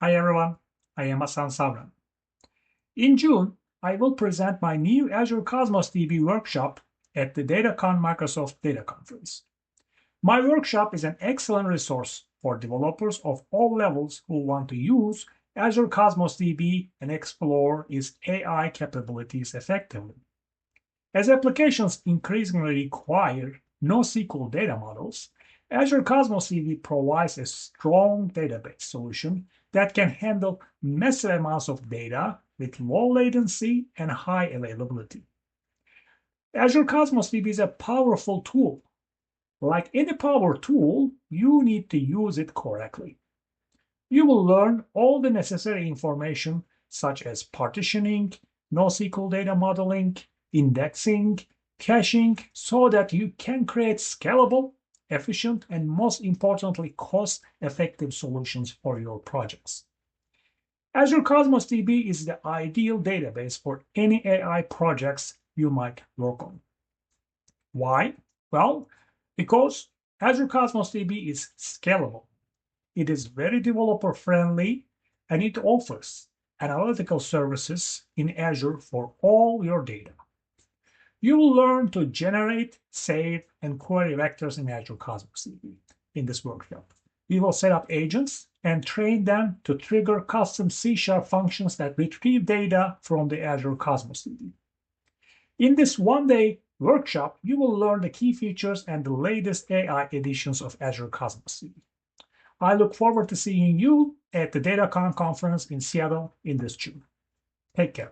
Hi everyone, I am Savran. In June, I will present my new Azure Cosmos DB workshop at the DATACON Microsoft Data Conference. My workshop is an excellent resource for developers of all levels who want to use Azure Cosmos DB and explore its AI capabilities effectively. As applications increasingly require NoSQL data models, Azure Cosmos DB provides a strong database solution that can handle massive amounts of data with low latency and high availability. Azure Cosmos DB is a powerful tool. Like any power tool, you need to use it correctly. You will learn all the necessary information such as partitioning, NoSQL data modeling, indexing, caching, so that you can create scalable, efficient, and most importantly, cost-effective solutions for your projects. Azure Cosmos DB is the ideal database for any AI projects you might work on. Why? Well, because Azure Cosmos DB is scalable. It is very developer-friendly, and it offers analytical services in Azure for all your data. You will learn to generate, save, and query vectors in Azure Cosmos DB in this workshop. We will set up agents and train them to trigger custom C# functions that retrieve data from the Azure Cosmos DB. In this one-day workshop, you will learn the key features and the latest AI editions of Azure Cosmos DB. I look forward to seeing you at the DATACON conference in Seattle in this June. Take care.